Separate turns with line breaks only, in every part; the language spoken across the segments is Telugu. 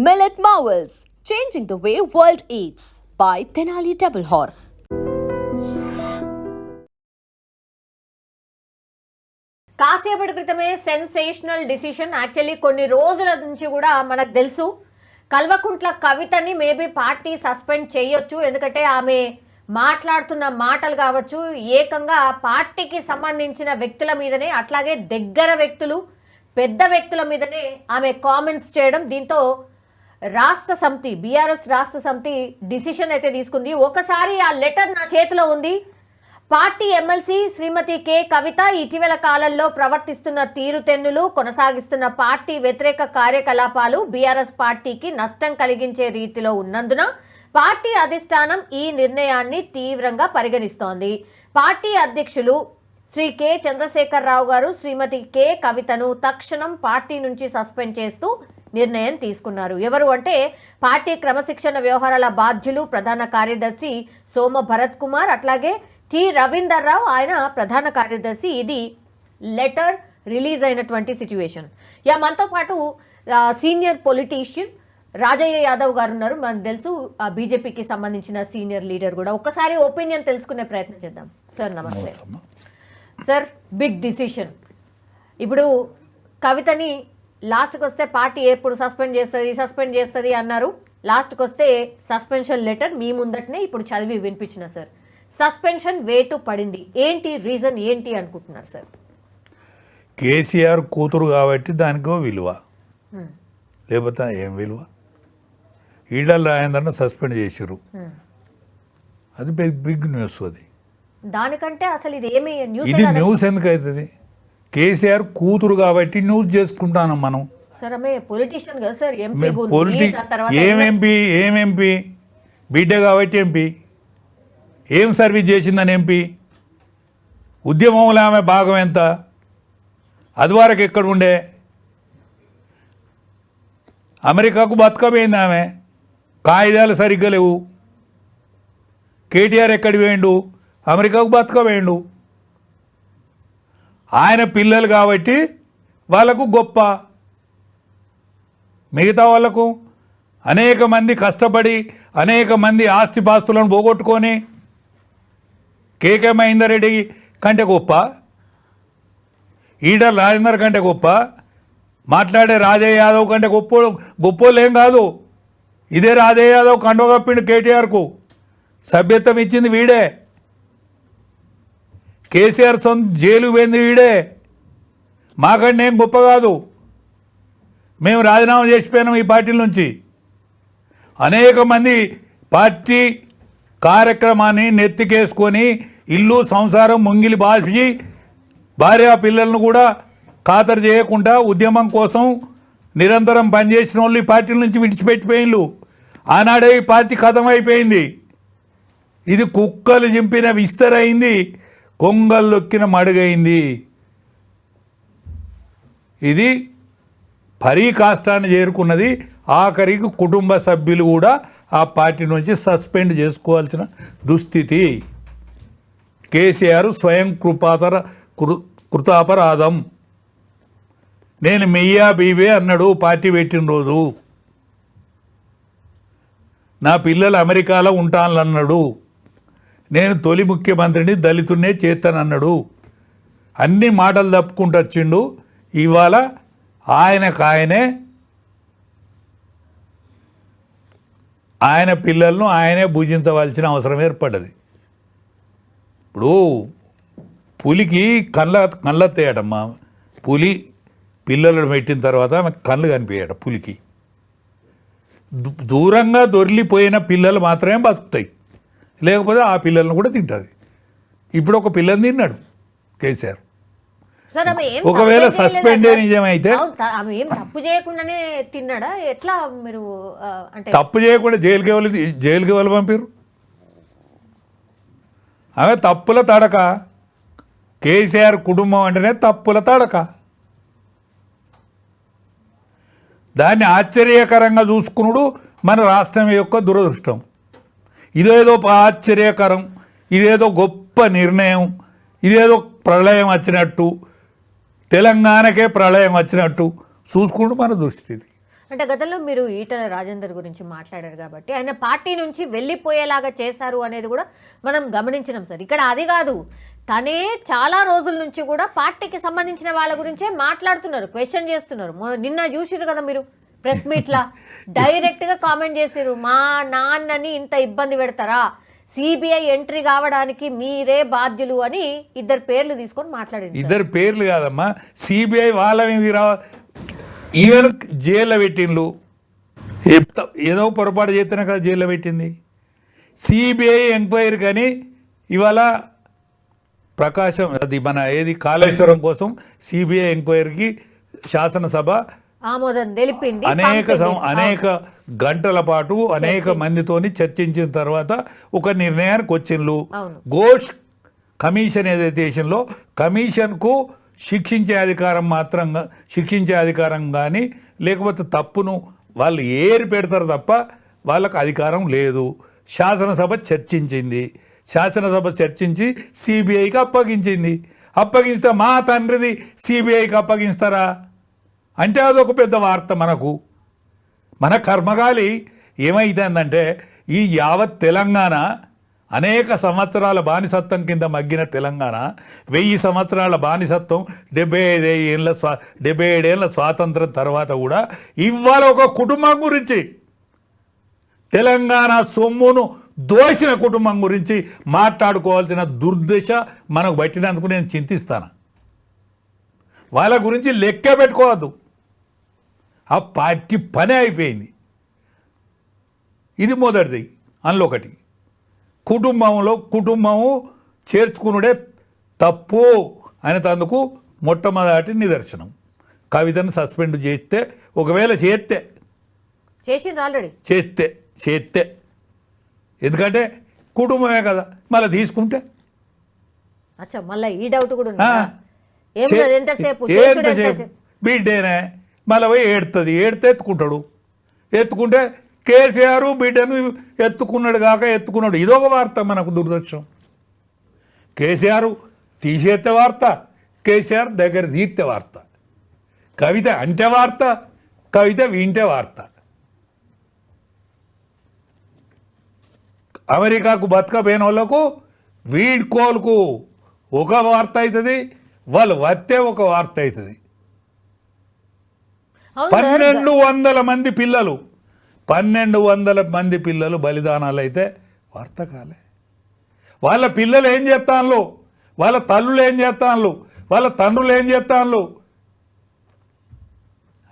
Millet Marvels, changing the way world eats by Tenali Double Horse.
కాసేపటి క్రితమే సెన్సేషనల్ డిసిషన్. యాక్చువల్లీ కొన్ని రోజుల నుంచి కూడా మనకు తెలుసు కల్వకుంట్ల కవితని మేబీ పార్టీ సస్పెండ్ చేయొచ్చు. ఎందుకంటే ఆమె మాట్లాడుతున్న మాటలు కావచ్చు, ఏకంగా పార్టీకి సంబంధించిన వ్యక్తుల మీదనే, అట్లాగే దగ్గర వ్యక్తులు, పెద్ద వ్యక్తుల మీదనే ఆమె కామెంట్స్ చేయడం. దీంతో రాష్ట్ర సమితి, బీఆర్ఎస్ రాష్ట్ర సమితి డిసిషన్ అయితే తీసుకుంది. ఒకసారి ఆ లెటర్ నా చేతిలో ఉంది. పార్టీ ఎమ్మెల్సీ శ్రీమతి కె కవిత ఇటీవల కాలంలో ప్రవర్తిస్తున్న తీరుతెన్నులు, కొనసాగిస్తున్న పార్టీ వ్యతిరేక కార్యకలాపాలు బీఆర్ఎస్ పార్టీకి నష్టం కలిగించే రీతిలో ఉన్నందున పార్టీ అధిష్టానం ఈ నిర్ణయాన్ని తీవ్రంగా పరిగణిస్తోంది. పార్టీ అధ్యక్షులు శ్రీ కె చంద్రశేఖరరావు గారు శ్రీమతి కె కవితను తక్షణం పార్టీ నుంచి సస్పెండ్ చేస్తూ నిర్ణయం తీసుకున్నారు. ఎవరు అంటే పార్టీ క్రమశిక్షణ వ్యవహారాల బాధ్యులు ప్రధాన కార్యదర్శి సోమ భరత్ కుమార్, అట్లాగే టి రవీందర్ రావు, ఆయన ప్రధాన కార్యదర్శి. ఇది లెటర్ రిలీజ్ అయినటువంటి సిచ్యువేషన్. మనతో పాటు సీనియర్ పొలిటీషియన్ రాజయ్య యాదవ్ గారు ఉన్నారు. మనకు తెలుసు బీజేపీకి సంబంధించిన సీనియర్ లీడర్ కూడా. ఒక్కసారి ఒపీనియన్ తెలుసుకునే ప్రయత్నం చేద్దాం. సార్ నమస్తే. Sir, big decision. ఇప్పుడు కవితని లాస్ట్కి వస్తే పార్టీ ఎప్పుడు సస్పెండ్ చేస్తుంది అన్నారు. లాస్ట్కి వస్తే సస్పెన్షన్ లెటర్ మీ ముందటనే ఇప్పుడు చదివి వినిపించిన సార్. సస్పెన్షన్ వేటు పడింది, ఏంటి రీజన్ ఏంటి అనుకుంటున్నారు సార్?
కేసీఆర్ కూతురు కాబట్టి దానికో విలువ, లేకపోతే ఏం విలువ? ఈడల రాయందరూ సస్పెండ్ చేసారు, అది బిగ్ న్యూస్. అది
దానికంటే అసలు ఇది ఏమి న్యూస్?
ఇది న్యూస్ ఎందుకు అవుతుంది? కేసీఆర్ కూతురు కాబట్టి న్యూస్ చేసుకుంటాను మనం.
సార్ ఆమె పొలిటీషియన్ కదా సార్, ఎంపీ.
ఏం ఎంపీ బిడ్డ కాబట్టి ఎంపీ. ఏం సర్వీస్ చేసిందని ఎంపీ? ఉద్యమంలో ఆమె భాగం ఎంత? అది వరకు ఎక్కడ ఉండే? అమెరికాకు బతకపోయింది ఆమె, కాయిదాలు సరిగ్గా లేవు. కేటీఆర్ ఎక్కడికి పోయిండు? అమెరికాకు బతకపోయిండు. ఆయన పిల్లలు కాబట్టి వాళ్ళకు గొప్ప, మిగతా వాళ్ళకు అనేక మంది కష్టపడి అనేక మంది ఆస్తిపాస్తులను పోగొట్టుకొని కేకే మహేందర్ రెడ్డి కంటే గొప్ప, ఈటల రాజేందర్ కంటే గొప్ప, మాట్లాడే రాజయ్య యాదవ్ కంటే గొప్పోళ్ళు ఏం కాదు. ఇదే రాజయ్య యాదవ్ కండవ కప్పిండు కేటీఆర్కు, సభ్యత్వం ఇచ్చింది వీడే. కేసీఆర్ సొంత జైలు పోయింది వీడే. మాకంటే ఏం గొప్ప కాదు. మేము రాజీనామా చేసిపోయినాం ఈ పార్టీ నుంచి. అనేక మంది పార్టీ కార్యక్రమాన్ని నెత్తికేసుకొని ఇల్లు సంసారం ముంగిలి బాల్చి భార్య పిల్లలను కూడా ఖాతరు చేయకుండా ఉద్యమం కోసం నిరంతరం పనిచేసిన వాళ్ళు ఈ పార్టీ నుంచి విడిచిపెట్టిపోయిన్లు. ఆనాడే ఈ పార్టీ ఖతం అయిపోయింది. ఇది కుక్కలు చింపిన విస్తరైంది, కొంగలు దొక్కిన మడుగైంది. ఇది పరీకాష్టాన్ని చేరుకున్నది. ఆఖరికి కుటుంబ సభ్యులు కూడా ఆ పార్టీ నుంచి సస్పెండ్ చేసుకోవాల్సిన దుస్థితి. కేసీఆర్ స్వయం కృతాపరాధం. నేను మెయ్యా బీవే అన్నాడు పార్టీ పెట్టిన రోజు. నా పిల్లలు అమెరికాలో ఉంటానన్నాడు. నేను తొలి ముఖ్యమంత్రిని దళితున్నే చేస్తానన్నాడు. అన్ని మాటలు తప్పుకుంటూ వచ్చిండు. ఇవాళ ఆయన పిల్లలను ఆయనే భుజించవలసిన అవసరం ఏర్పడ్డది. ఇప్పుడు పులికి కళ్ళెత్తాయటమ్మా. పులి పిల్లలను పెట్టిన తర్వాత ఆమెకు కళ్ళు కనిపించాట. పులికి దూరంగా దొరికిపోయిన పిల్లలు మాత్రమే బతుకుతాయి, లేకపోతే ఆ పిల్లలను కూడా తింటుంది. ఇప్పుడు ఒక పిల్లని తిన్నాడు కేసీఆర్. ఒకవేళ సస్పెండ్ నిజమైతే
తప్పు చేయకుండానే తిన్నాడా? ఎట్లా మీరు అంటే
తప్పు చేయకుండా జైలుకి ఎవరు పంపారు? ఆమె తప్పుల తడక. కేసీఆర్ కుటుంబం అంటేనే తప్పుల తడక. దాన్ని ఆశ్చర్యకరంగా చూసుకున్నాడు మన రాష్ట్రం యొక్క దురదృష్టం. ఇదేదో ఆశ్చర్యకరం, ఇదేదో గొప్ప నిర్ణయం, ఇదేదో ప్రళయం వచ్చినట్టు, తెలంగాణకే ప్రళయం వచ్చినట్టు చూసుకుంటూ మన దుస్థితి.
అంటే గతంలో మీరు ఈటల రాజేందర్ గురించి మాట్లాడారు కాబట్టి ఆయన పార్టీ నుంచి వెళ్ళిపోయేలాగా చేశారు అనేది కూడా మనం గమనించినాం సార్. ఇక్కడ అది కాదు, తనే చాలా రోజుల నుంచి కూడా పార్టీకి సంబంధించిన వాళ్ళ గురించే మాట్లాడుతున్నారు, క్వశ్చన్ చేస్తున్నారు. నిన్న చూసిరు కదా మీరు ప్రెస్ మీట్లా డైరెక్ట్గా కామెంట్ చేసిరు, మా నాన్నని ఇంత ఇబ్బంది పెడతారా, సిబిఐ ఎంట్రీ కావడానికి మీరే బాధ్యులు అని ఇద్దరు పేర్లు తీసుకొని మాట్లాడింది.
ఇద్దరు పేర్లు కాదమ్మా, సిబిఐ వాళ్ళ మీద ఈవెన్ జైల్లో పెట్టిండ్లు, ఏదో పొరపాటు చేస్తేనే కదా జైల్లో పెట్టింది. సిబిఐ ఎంక్వైరీ కానీ ఇవాళ ప్రకాశం అది మన ఏది కాళేశ్వరం కోసం సిబిఐ ఎంక్వైరీకి శాసనసభ
ఆమోదం తెలిపింది.
అనేక గంటల పాటు అనేక మందితోని చర్చించిన తర్వాత ఒక నిర్ణయానికి వచ్చిండ్రు. ఘోష్ కమిషన్ ఏదైతే చేసిందో కమిషన్కు శిక్షించే అధికారం కానీ లేకపోతే తప్పును వాళ్ళు ఏరి పెడతారు తప్ప వాళ్ళకు అధికారం లేదు. శాసనసభ చర్చించి సిబిఐకి అప్పగించితే మా తండ్రిది సిబిఐకి అప్పగిస్తారా అంటే అదొక పెద్ద వార్త. మన కర్మగాలి ఏమైందంటే ఈ యావత్ తెలంగాణ అనేక సంవత్సరాల బానిసత్వం కింద మగ్గిన తెలంగాణ 1000 సంవత్సరాల బానిసత్వం 75 ఏళ్ళ స్వాతంత్రం తర్వాత కూడా ఇవాళ ఒక కుటుంబం గురించి తెలంగాణ సొమ్మును దోచిన కుటుంబం గురించి మాట్లాడుకోవాల్సిన దుర్దశ మనకు పట్టినందుకు నేను చింతిస్తాను. వాళ్ళ గురించి లెక్క పెట్టుకోవద్దు, ఆ పార్టీ పనే అయిపోయింది. ఇది మొదటిది. అందులో ఒకటి కుటుంబము చేర్చుకునుడే తప్పు అనేందుకు మొట్టమొదటి నిదర్శనం కవితను సస్పెండ్ చేస్తే, ఒకవేళ చేస్తే ఎందుకంటే కుటుంబమే కదా, మళ్ళీ తీసుకుంటే
మళ్ళీ ఈ డౌట్ కూడా
బిడ్డేనే మళ్ళీ పోయి ఏడితే ఎత్తుకుంటే కేసీఆర్ బిడ్డను ఎత్తుకున్నాడు కాక ఎత్తుకున్నాడు. ఇదొక వార్త మనకు దురదృష్టం. కేసీఆర్ తీసేస్తే వార్త, కేసీఆర్ దగ్గర తీర్తే వార్త, కవిత అంటే వార్త, కవిత వింటే వార్త. అమెరికాకు బతకపోయిన వాళ్ళకు వీడ్కోలుకు ఒక వార్త అవుతుంది, వాళ్ళు వస్తే ఒక వార్త అవుతుంది. 1200 మంది పిల్లలు బలిదానాలు అయితే వార్త కాలే. వాళ్ళ పిల్లలు ఏం చేస్తాను, వాళ్ళ తల్లులు ఏం చేస్తాను, వాళ్ళ తండ్రులు ఏం చేస్తాను,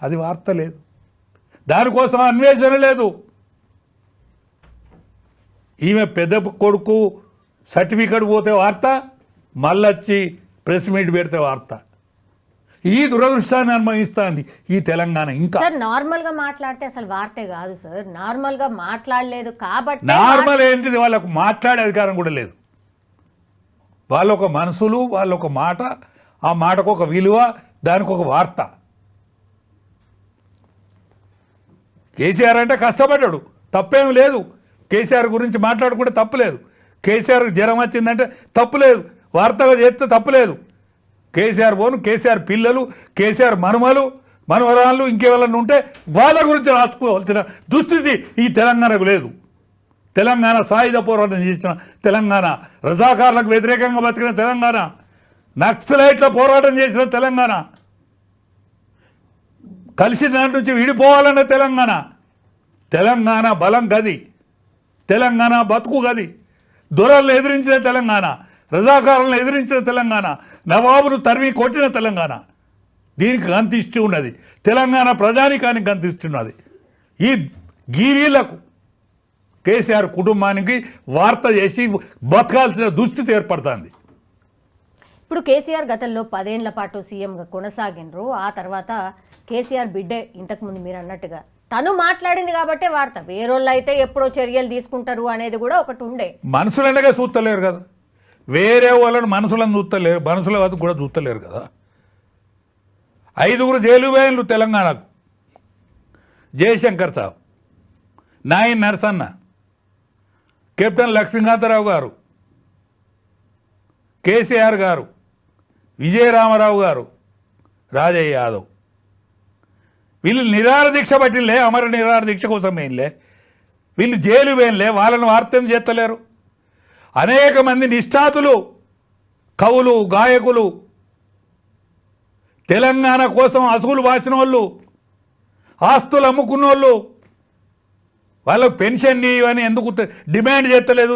అది వార్త లేదు. దానికోసం అన్వేషణ లేదు. ఈమె పెద్ద కొడుకు సర్టిఫికెట్ పోతే వార్త, మళ్ళొచ్చి ప్రెస్ మీట్ పెడితే వార్త. ఈ దురదృష్టాన్ని అనుభవిస్తుంది ఈ తెలంగాణ. ఇంకా
సార్ నార్మల్గా మాట్లాడితే అసలు వార్తే కాదు సార్, నార్మల్గా మాట్లాడలేదు కాబట్టి.
నార్మల్ ఏంటిది, వాళ్ళకు మాట్లాడే అధికారం కూడా లేదు. వాళ్ళొక మనసులు, వాళ్ళొక మాట, ఆ మాటకు ఒక విలువ, దానికి ఒక వార్త. కేసీఆర్ అంటే కష్టపడ్డాడు, తప్పేం లేదు. కేసీఆర్ గురించి మాట్లాడుకుంటే తప్పులేదు. కేసీఆర్ జ్వరం వచ్చిందంటే తప్పులేదు, వార్తగా చేస్తే తప్పులేదు. కేసీఆర్ పోను, కేసీఆర్ పిల్లలు, కేసీఆర్ మనవరాళ్ళు ఇంకేవాళ్ళని ఉంటే వాళ్ళ గురించి రాసుకోవాల్సిన దుస్థితి ఈ తెలంగాణకు లేదు. తెలంగాణ సాయుధ పోరాటం చేసిన తెలంగాణ, రజాకార్లకు వ్యతిరేకంగా బతికిన తెలంగాణ, నక్సలైట్ల పోరాటం చేసిన తెలంగాణ, కలిసి దాని నుంచి విడిపోవాలన్న తెలంగాణ బలం గది, తెలంగాణ బతుకు గది, దొరలను ఎదిరించిన తెలంగాణ, రజాకారులను ఎదిరించిన తెలంగాణ, నవాబును తరిమి కొట్టిన తెలంగాణ. దీనికి గంతిస్తూ ఉన్నది, తెలంగాణ ప్రజానికానికి గంతిస్తున్నది. ఈ గీవీలకు కేసీఆర్ కుటుంబానికి వార్త చేసి బతకాల్సిన దుస్థితి ఏర్పడుతుంది.
ఇప్పుడు కేసీఆర్ గతంలో 10 ఏళ్ల పాటు సీఎంగా కొనసాగినరు. ఆ తర్వాత కేసీఆర్ బిడ్డే ఇంతకుముందు మీరు అన్నట్టుగా తను మాట్లాడింది కాబట్టి వార్త, వేరోళ్ళు అయితే ఎప్పుడో చర్యలు తీసుకుంటారు అనేది కూడా ఒకటి ఉండే.
మనుషులనగా చూస్తలేరు కదా, వేరే వాళ్ళని మనుషులను చూస్తలేరు, మనుషుల వద్ద కూడా చూస్తలేరు కదా. 5 జైలు వేయన్లు తెలంగాణకు: జయశంకర్ సాబ్, నాయన్ నరసన్న, కెప్టెన్ లక్ష్మీకాంతరావు గారు, కేసీఆర్ గారు, విజయరామారావు గారు, రాజయ్య యాదవ్. వీళ్ళు నిరాహార దీక్ష పట్టిలే, అమర నిరాహార దీక్ష కోసం వేయలే, వీళ్ళు జైలు వేయలే, వాళ్ళని వార్తం చేస్తలేరు. అనేక మంది నిష్ఠాతులు, కవులు, గాయకులు, తెలంగాణ కోసం అసూలు వాసిన వాళ్ళు, ఆస్తులు అమ్ముకున్న వాళ్ళు, వాళ్ళకు పెన్షన్ ఇవని ఎందుకు డిమాండ్ చేస్తలేదు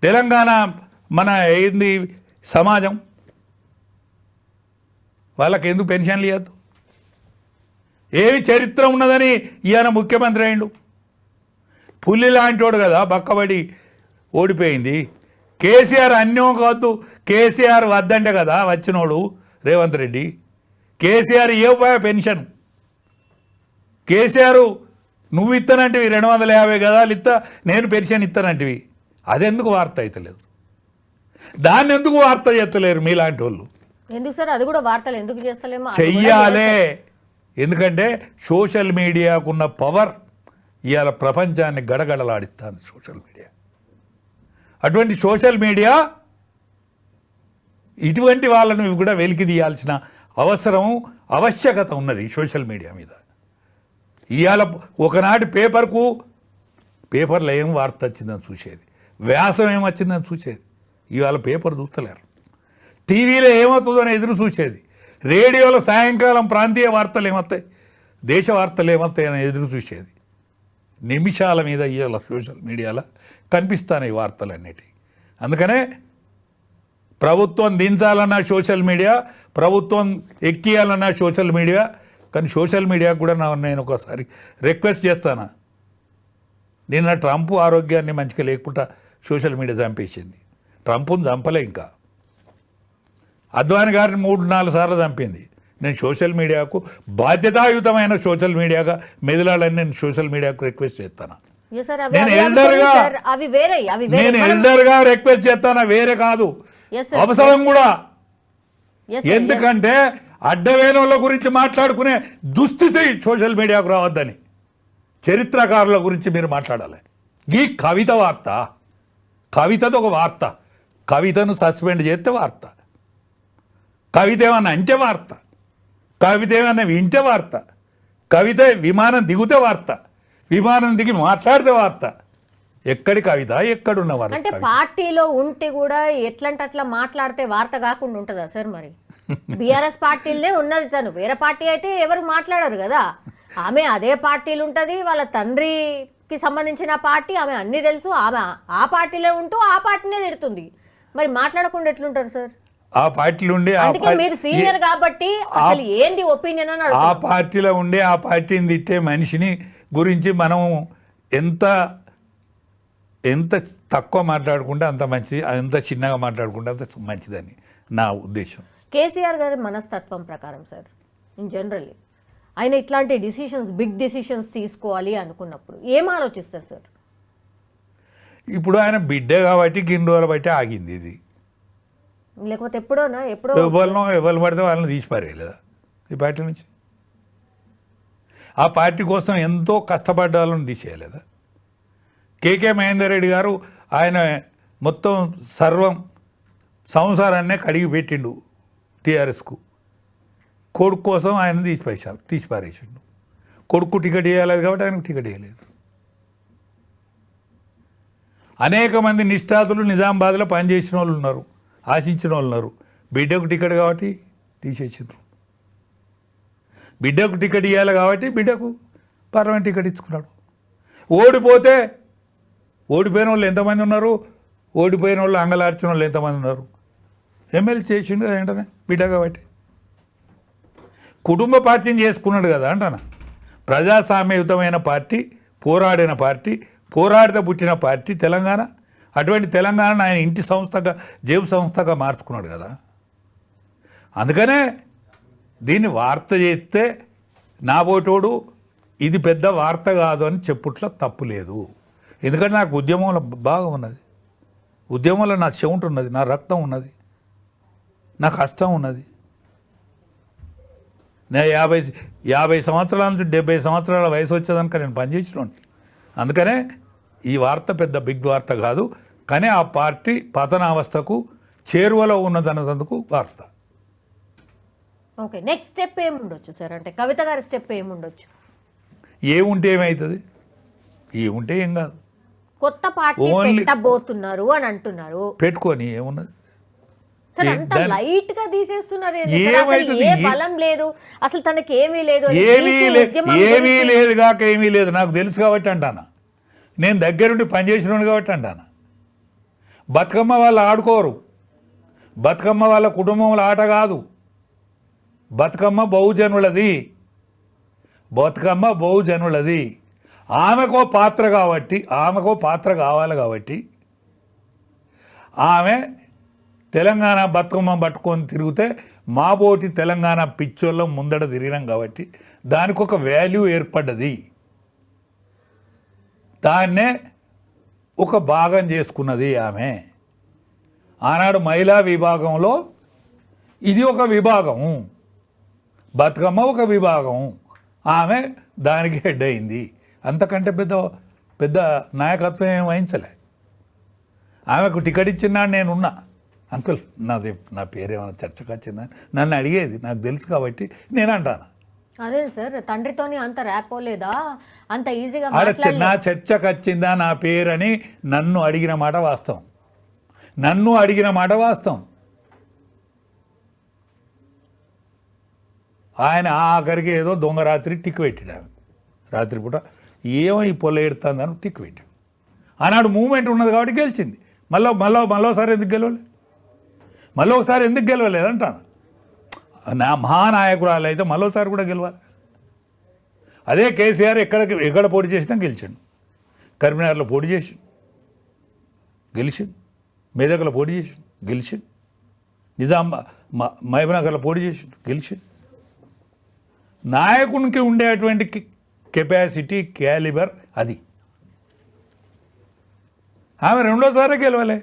తెలంగాణ మన ఏంది సమాజం? వాళ్ళకి ఎందుకు పెన్షన్లు ఇవ్వద్దు? ఏమి చరిత్ర ఉన్నదని ఈయన ముఖ్యమంత్రి అయిండు. పులి లాంటివాడు కదా, బక్కబడి ఓడిపోయింది. కేసీఆర్ అన్యం కాదు, కేసీఆర్ వద్దంటే కదా వచ్చినోడు రేవంత్ రెడ్డి. కేసీఆర్ ఇవ్వబోయే పెన్షన్, కేసీఆర్ నువ్వు ఇస్తానంటివి 250 గదాలు ఇస్తా, నేను పెన్షన్ ఇస్తానంటివి. అదెందుకు వార్త అవుతలేదు? దాన్ని ఎందుకు వార్త చేస్తలేరు మీలాంటి వాళ్ళు?
ఎందుకు సార్ అది కూడా వార్తలు ఎందుకు చేస్తలేమో
చెయ్యాలే. ఎందుకంటే సోషల్ మీడియాకున్న పవర్ ఇవాళ ప్రపంచాన్ని గడగడలాడిస్తుంది సోషల్ మీడియా. అటువంటి సోషల్ మీడియా ఇటువంటి వాళ్ళను కూడా వెలికి తీయాల్సిన అవసరం, ఆవశ్యకత ఉన్నది సోషల్ మీడియా మీద. ఇవాళ ఒకనాటి పేపర్లో ఏం వార్త వచ్చిందని చూసేది, వ్యాసం ఏమొచ్చిందని చూసేది. ఇవాళ పేపర్ చూస్తలేరు. టీవీలో ఏమవుతుందని ఎదురు చూసేది. రేడియోలో సాయంకాలం ప్రాంతీయ వార్తలు ఏమవుతాయి, దేశ వార్తలు ఏమవుతాయి అని ఎదురు చూసేది. నిమిషాల మీద ఇవాళ సోషల్ మీడియాలో కనిపిస్తాయి ఈ వార్తలన్నిటి. అందుకనే ప్రభుత్వం దించాలన్న సోషల్ మీడియా, ప్రభుత్వం ఎక్కియాలన్న సోషల్ మీడియా. కానీ సోషల్ మీడియా కూడా నేను ఒకసారి రిక్వెస్ట్ చేస్తాను. నిన్న ట్రంప్ ఆరోగ్యాన్ని మంచిగా లేకుండా సోషల్ మీడియా చంపేసింది. ట్రంప్ను చంపలే, ఇంకా అద్వాని గారిని 3-4 సార్లు చంపింది. నేను సోషల్ మీడియాకు బాధ్యతాయుతమైన సోషల్ మీడియాగా మెదలాలని నేను సోషల్ మీడియాకు రిక్వెస్ట్ చేస్తాను. నేను ఎల్డర్గా రిక్వెస్ట్ చేస్తాను, వేరే కాదు, అవసరం కూడా. ఎందుకంటే అడ్డవేనుల గురించి మాట్లాడుకునే దుస్థితి సోషల్ మీడియాకు రావద్దని చరిత్రకారుల గురించి మీరు మాట్లాడాలి. ఈ కవిత వార్త, కవితతో ఒక వార్త, కవితను సస్పెండ్ చేస్తే వార్త, కవిత ఏమన్నా అంటే వార్త, కవిత ఏమన్నా వింటే వార్త, కవిత విమానం దిగితే వార్త, విమానం దిగి మాట్లాడితే వార్త. ఎక్కడి కవిత, ఎక్కడున్నవారు?
అంటే పార్టీలో ఉంటే కూడా ఎట్లంటే అట్లా మాట్లాడితే వార్త కాకుండా ఉంటుందా సార్? మరి బీఆర్ఎస్ పార్టీలనే ఉన్నది, తను వేరే పార్టీ అయితే ఎవరు మాట్లాడరు కదా. ఆమె అదే పార్టీలు ఉంటుంది, వాళ్ళ తండ్రికి సంబంధించిన పార్టీ, ఆమె అన్నీ తెలుసు, ఆమె ఆ పార్టీలో ఉంటూ ఆ పార్టీనే తిడుతుంది. మరి మాట్లాడకుండా ఎట్లుంటారు సార్?
ఆ పార్టీలో ఉండే,
మీరు సీనియర్ కాబట్టి అసలు ఏంది ఒపీనియన్ అని
ఆ పార్టీలో ఉండే ఆ పార్టీని తిట్టే మనిషిని గురించి మనం ఎంత తక్కువ మాట్లాడుకుంటే అంత మంచిది, ఎంత చిన్నగా మాట్లాడుకుంటే అంత మంచిదని నా ఉద్దేశం.
కేసీఆర్ గారి మనస్తత్వం ప్రకారం సార్, ఇన్ జనరల్లీ ఆయన ఇట్లాంటి డిసిషన్స్, బిగ్ డిసిషన్స్ తీసుకోవాలి అనుకున్నప్పుడు ఏం ఆలోచిస్తారు సార్?
ఇప్పుడు ఆయన బిడ్డ కాబట్టి గిన్ని రోజులు బట్టి ఆగింది ఇది.
లేకపోతే ఎప్పుడో
ఎవరు పడితే వాళ్ళని తీసి పారేయలేదా ఈ పార్టీ నుంచి? ఆ పార్టీ కోసం ఎంతో కష్టపడ్డ వాళ్ళని తీసేయలేదా? కేకే మహేందర్ రెడ్డి గారు ఆయన మొత్తం సంసారాన్నే కడిగి పెట్టిండు టీఆర్ఎస్కు. కొడుకు కోసం ఆయన తీసి పారేసిండు. కొడుకు టికెట్ ఇవ్వలేదు కాబట్టి ఆయనకు టికెట్ ఇవ్వలేదు. అనేక మంది నిష్ఠాతులు నిజామాబాద్లో పనిచేసిన వాళ్ళు ఉన్నారు, ఆశించిన వాళ్ళు ఉన్నారు. బిడ్డకు టికెట్ కాబట్టి తీసేసిండ్రు. బిడ్డకు టికెట్ ఇవ్వాలి కాబట్టి బిడ్డకు పార్లమెంట్ టికెట్ ఇచ్చుకున్నాడు. ఓడిపోయిన వాళ్ళు ఎంతమంది ఉన్నారు, ఓడిపోయిన వాళ్ళు అంగలార్చిన వాళ్ళు ఎంతమంది ఉన్నారు? ఎమ్మెల్యే చేసిండు ఏంటనే బిడ్డ కాబట్టి. కుటుంబ పార్టీని చేసుకున్నాడు కదా అంటాను. ప్రజాస్వామ్యయుతమైన పార్టీ, పోరాడిన పార్టీ, పోరాడితే పుట్టిన పార్టీ తెలంగాణ. అటువంటి తెలంగాణను ఆయన ఇంటి సంస్థగా, జేబు సంస్థగా మార్చుకున్నాడు కదా. అందుకనే దీన్ని వార్త చేస్తే నా పోటోడు ఇది పెద్ద వార్త కాదు అని చెప్పుట్లో తప్పు లేదు. ఎందుకంటే నాకు ఉద్యమంలో బాగా ఉన్నది, ఉద్యమంలో నా చెమట ఉన్నది, నా రక్తం ఉన్నది, నా కష్టం ఉన్నది. నేను 50 సంవత్సరాల నుంచి 70 సంవత్సరాల వయసు వచ్చేదానికి నేను పనిచేసినాను. అందుకనే ఈ వార్త పెద్ద బిగ్ వార్త కాదు, కానీ ఆ పార్టీ పతనావస్థకు చేరువలో ఉన్నదన్నందుకు వార్త.
ఓకే, నెక్స్ట్ స్టెప్ ఏముండొచ్చు సార్? అంటే కవిత గారి స్టెప్ ఏముండొచ్చు?
ఏముంటే ఏమవుతుంది? ఏముంటే ఏం కాదు,
కొత్త పార్టీ
Only-
పెట్టబోతున్నారు అని అంటున్నారు.
పెట్టుకొని ఏమున్నది.
సార్ అంత లైట్ గా తీసేస్తున్నారు.
ఏమైతుంది?
ఏ బలం లేదు అసలు, తనకి ఏమీ లేదు అని
ఏమీ
తీసి
లేదు,
ఉద్యమం
ఏమీ
గురించి-
లేదు కాక ఏమీ లేదు, నాకు తెలుసు కాబట్టి అంటాను. నేను దగ్గరుండి పనిచేసినాను కాబట్టి అంటాను. బతుకమ్మ వాళ్ళు ఆడుకోరు, బతుకమ్మ వాళ్ళ కుటుంబంలో ఆట కాదు, బతుకమ్మ బహుజనులది, బతుకమ్మ బహుజనులది. ఆమెకో పాత్ర కాబట్టి, ఆమెకో పాత్ర కావాలి కాబట్టి ఆమె తెలంగాణ బతుకమ్మ పట్టుకొని తిరిగితే మా పోటీ తెలంగాణ పిచ్చోళ్ళం ముందట తిరిగినాం కాబట్టి దానికి ఒక వాల్యూ ఏర్పడ్డది. దాన్నే ఒక భాగం చేసుకున్నది ఆమె. ఆనాడు మహిళా విభాగంలో ఇది ఒక విభాగం, బతుకమ్మ ఒక విభాగం, ఆమె దానికి హెడ్ అయింది. అంతకంటే పెద్ద పెద్ద నాయకత్వం ఏం వహించలే. ఆమెకు టికెట్ ఇచ్చినాడు, నేనున్నా. అంకుల్ నా పేరేమైనా చర్చకు వచ్చిందని నన్ను అడిగేది, నాకు తెలుసు కాబట్టి నేను అంటాను.
అదే సార్, తండ్రితోని అంత ర్యాపో లేదా, అంత ఈజీగా
నా చర్చకు వచ్చిందా నా పేరని నన్ను అడిగిన మాట వాస్తవం, నన్ను అడిగిన మాట వాస్తవం. ఆయన ఆఖరికి ఏదో దొంగ రాత్రి టిక్ పెట్టాడు. ఆమె రాత్రిపూట ఏమో ఈ పొల్ల ఎడుతుందని టిక్ పెట్టాడు. ఆనాడు మూమెంట్ ఉన్నది కాబట్టి గెలిచింది. మళ్ళోసారి ఎందుకు గెలవలేదు? మళ్ళీ ఒకసారి ఎందుకు గెలవలేదు అంటాను. నా మహానాయకురాలు అయితే మళ్ళోసారి కూడా గెలవాలి. అదే కేసీఆర్ ఎక్కడ పోటీ చేసినా గెలిచాడు. కరీంనగర్లో పోటీ చేసిండు, గెలిచిండు. మెదక్లో పోటీ చేసిండు, గెలిచిండు. మహబూబ్నగర్లో పోటీ చేసిండు, గెలిచిండు. నాయకునికి ఉండేటువంటి కెపాసిటీ, క్యాలిబర్ అది. ఆమె రెండోసారి గెలవలే.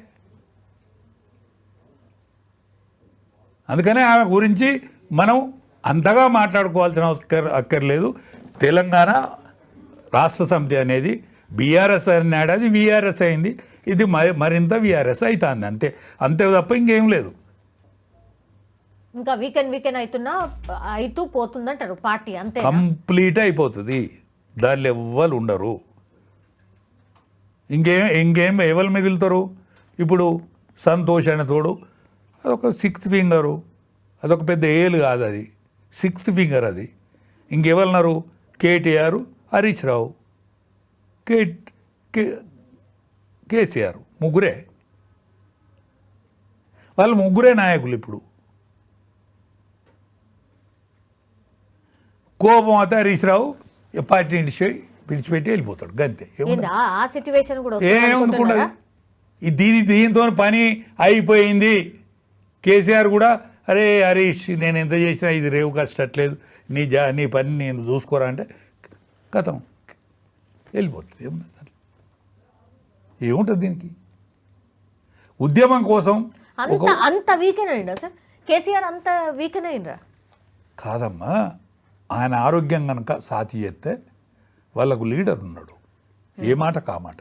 అందుకనే ఆమె గురించి మనం అంతగా మాట్లాడుకోవాల్సిన అక్కర్లేదు. తెలంగాణ రాష్ట్ర సమితి అనేది బీఆర్ఎస్ అన్నాడు, అది వీఆర్ఎస్ అయింది. ఇది మరింత వీఆర్ఎస్ అవుతుంది, అంతే అంతే తప్ప ఇంకేం లేదు.
ఇంకా వీకెండ్ అవుతూ పోతుందంటారు పార్టీ, అంతే
కంప్లీట్ అయిపోతుంది. దానిలో ఎవ్వరు ఉండరు. ఇంకేం ఎవరు మిగులుతారు? ఇప్పుడు సంతోష్ అనే తోడు అదొక 6th ఫింగరు, అదొక పెద్ద ఏలు కాదు, అది 6th ఫింగర్. అది ఇంకెవరున్నారు? కేటీఆర్, హరీష్ రావు, కేసీఆర్, ముగ్గురే. వాళ్ళు ముగ్గురే నాయకులు. ఇప్పుడు కోపం అయితే హరీష్ రావు పార్టీ విడిచిపెట్టి వెళ్ళిపోతాడు, గంతే.
ఆ సిచ్యువేషన్ కూడా
ఏమనుకుంటుంది? దీంతో పని అయిపోయింది. కేసీఆర్ కూడా అరే హరీష్, నేను ఎంత చేసినా ఇది రేవు కష్టట్లేదు, నీ పని నేను చూసుకోరా అంటే కథం వెళ్ళిపోతుంది. ఏముంటుంది దీనికి? ఉద్యమం కోసం
అంత వీకెన్ అయిందా సార్ కేసీఆర్? అంత వీకెన్ అయినరా?
కాదమ్మా, ఆయన ఆరోగ్యం కనుక సాతి చేస్తే వాళ్ళకు లీడర్ ఉన్నాడు, ఏ మాట కామాట,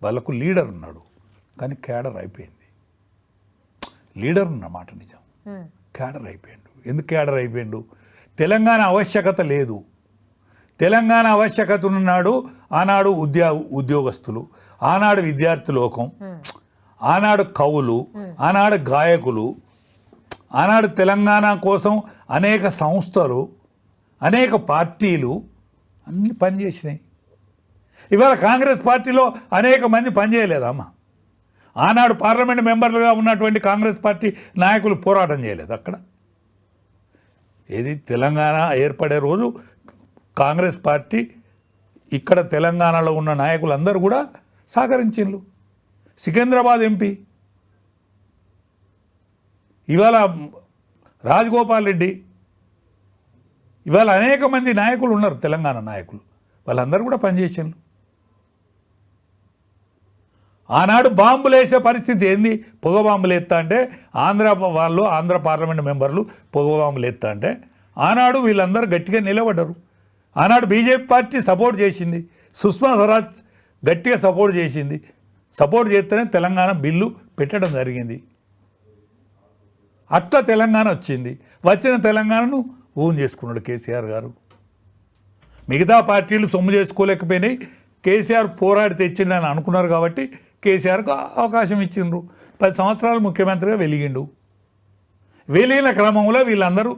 వాళ్ళకు లీడర్ ఉన్నాడు. కానీ క్యాడర్ అయిపోయింది. లీడర్ ఉన్నమాట నిజం, క్యాడర్ అయిపోయాడు. ఎందుకు క్యాడర్ అయిపోయాడు? తెలంగాణ ఆవశ్యకత లేదు. తెలంగాణ ఆవశ్యకత ఉన్నాడు ఆనాడు ఉద్యోగస్తులు, ఆనాడు విద్యార్థి లోకం, ఆనాడు కవులు, ఆనాడు గాయకులు, ఆనాడు తెలంగాణ కోసం అనేక సంస్థలు, అనేక పార్టీలు అన్నీ పనిచేసినాయి. ఇవాళ కాంగ్రెస్ పార్టీలో అనేక మంది పనిచేయలేదమ్మా. ఆనాడు పార్లమెంట్ మెంబర్లుగా ఉన్నటువంటి కాంగ్రెస్ పార్టీ నాయకులు పోరాటం చేయలేదు అక్కడ. ఏది తెలంగాణ ఏర్పడే రోజు కాంగ్రెస్ పార్టీ ఇక్కడ తెలంగాణలో ఉన్న నాయకులందరూ కూడా సహకరించిండ్రు. సికింద్రాబాద్ ఎంపీ ఇవాళ రాజగోపాల్ రెడ్డి, ఇవాళ అనేక మంది నాయకులు ఉన్నారు, తెలంగాణ నాయకులు, వాళ్ళందరూ కూడా పనిచేసిండ్రు. ఆనాడు బాంబులు వేసే పరిస్థితి ఏంది? పొగ బాంబులు ఎత్తా అంటే ఆంధ్ర పార్లమెంట్ మెంబర్లు పొగ బాంబులు ఎత్తా అంటే ఆనాడు వీళ్ళందరూ గట్టిగా నిలబడ్డారు. ఆనాడు బీజేపీ పార్టీ సపోర్ట్ చేసింది, సుష్మా స్వరాజ్ గట్టిగా సపోర్ట్ చేసింది. సపోర్ట్ చేస్తేనే తెలంగాణ బిల్లు పెట్టడం జరిగింది. అట్లా తెలంగాణ వచ్చింది. వచ్చిన తెలంగాణను ఊన్ చేసుకున్నాడు కేసీఆర్ గారు. మిగతా పార్టీలు సొమ్ము చేసుకోలేకపోయినాయి, కేసీఆర్ పోరాడి తెచ్చిండని అనుకున్నారు కాబట్టి కేసీఆర్కు అవకాశం ఇచ్చిండ్రు. 10 సంవత్సరాలు ముఖ్యమంత్రిగా వెలిగిండు. వెలిగిన క్రమంలో వీళ్ళందరూ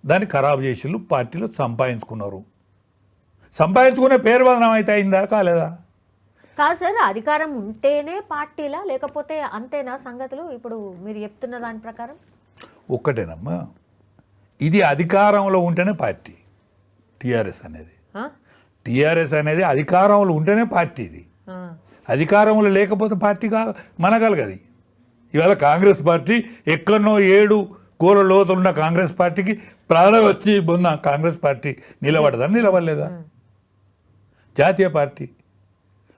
దాన్ని ఖరాబు చేసిళ్ళు, పార్టీలో సంపాదించుకున్నారు. సంపాదించుకునే పేరు బదనం అయితే అయిందా కాలేదా?
కాదు సార్, అధికారం ఉంటేనే పార్టీలా లేకపోతే అంతేనా సంగతులు? ఇప్పుడు మీరు చెప్తున్న దాని ప్రకారం
ఒక్కటేనమ్మా, ఇది అధికారంలో ఉంటేనే పార్టీ. టీఆర్ఎస్ అనేది
ఆ?
టీఆర్ఎస్ అనేది అధికారంలో ఉంటేనే పార్టీ. ఇది
ఆ.
అధికారంలో లేకపోతే పార్టీ మనగలగది. ఇవాళ కాంగ్రెస్ పార్టీ ఎక్కడనో 7 గోల లోతున్న కాంగ్రెస్ పార్టీకి ప్రాణం వచ్చి మొన్న కాంగ్రెస్ పార్టీ నిలబడదా? నిలబడలేదా? జాతీయ పార్టీ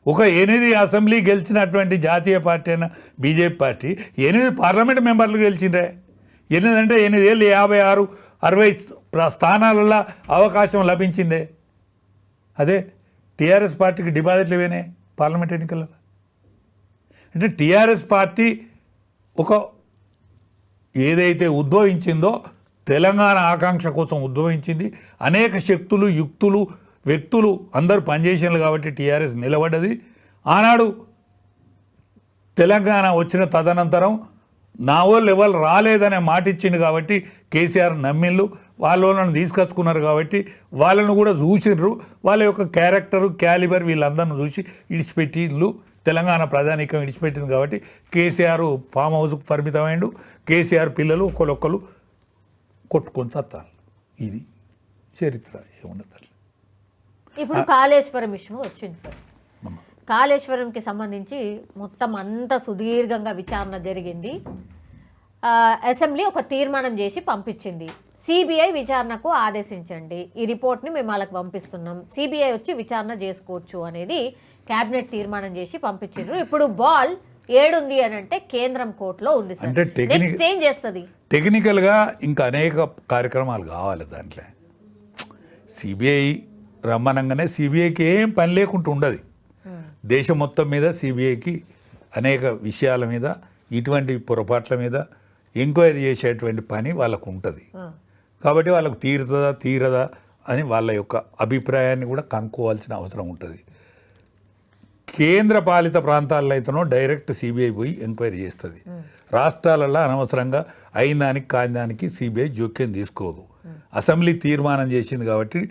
ఒక 8 అసెంబ్లీ గెలిచినటువంటి జాతీయ పార్టీ అయిన బీజేపీ పార్టీ 8 పార్లమెంట్ మెంబర్లు గెలిచిండ్రే. 8 అంటే 8 ఏళ్ళు 56, 60 స్థానాలలో అవకాశం లభించిందే. అదే టీఆర్ఎస్ పార్టీకి డిపాజిట్లు ఇవేనే పార్లమెంట్ ఎన్నికలలో. అంటే టీఆర్ఎస్ పార్టీ ఒక ఏదైతే ఉద్భవించిందో తెలంగాణ ఆకాంక్ష కోసం ఉద్భవించింది. అనేక శక్తులు, యుక్తులు, వ్యక్తులు అందరూ పనిచేసినారు కాబట్టి టీఆర్ఎస్ నిలబడ్డది. ఆనాడు తెలంగాణ వచ్చిన తదనంతరం నా వాళ్ళు ఎవరు రాలేదనే మాట ఇచ్చింది కాబట్టి కేసీఆర్ నమ్మిళ్ళు, వాళ్ళని తీసుకొచ్చుకున్నారు కాబట్టి వాళ్ళను కూడా చూసిర్రు. వాళ్ళ యొక్క క్యారెక్టరు, క్యాలిబర్ వీళ్ళందరిని చూసి ఇడిచిపెట్టిళ్ళు. తెలంగాణ ప్రజానీకం విడిచిపెట్టింది కాబట్టి కేసీఆర్ ఫామ్ హౌస్కు పరిమితమైండు. కేసీఆర్ పిల్లలు ఒకరొకరు కొట్టుకొని చత్తారు. ఇది చరిత్ర, ఏమున్నది.
ఇప్పుడు కాళేశ్వరం విషయం వచ్చింది సార్. కాళేశ్వరంకి సంబంధించి మొత్తం అంత సుదీర్ఘంగా విచారణ జరిగింది. అసెంబ్లీ ఒక తీర్మానం చేసి పంపించింది. సిబిఐ విచారణకు ఆదేశించండి, ఈ రిపోర్ట్ని మేము వాళ్ళకి పంపిస్తున్నాం, సిబిఐ వచ్చి విచారణ చేసుకోవచ్చు అనేది క్యాబినెట్ తీర్మానం చేసి పంపించారు. ఇప్పుడు బాల్ ఏడుంది అని అంటే కేంద్రం కోర్టులో ఉంది సార్. నెక్స్ట్ ఏం చేస్తుంది?
టెక్నికల్గా ఇంకా అనేక కార్యక్రమాలు కావాలి దాంట్లో. సిబిఐ రమ్మనంగానే సిబిఐకి ఏం పని లేకుండా ఉండదు. దేశం మొత్తం మీద సిబిఐకి అనేక విషయాల మీద, ఇటువంటి పొరపాట్ల మీద ఎంక్వైరీ చేసేటువంటి పని వాళ్ళకు ఉంటుంది. కాబట్టి వాళ్ళకు తీరదా అని వాళ్ళ యొక్క అభిప్రాయాన్ని కూడా కనుక్కోవాల్సిన అవసరం ఉంటుంది. కేంద్ర పాలిత ప్రాంతాల్లో అయితేనో డైరెక్ట్ సిబిఐ పోయి ఎంక్వైరీ చేస్తుంది. రాష్ట్రాలలో అనవసరంగా అయిన దానికి కాని దానికి సిబిఐ జోక్యం తీసుకోదు. అసెంబ్లీ తీర్మానం చేసింది కాబట్టి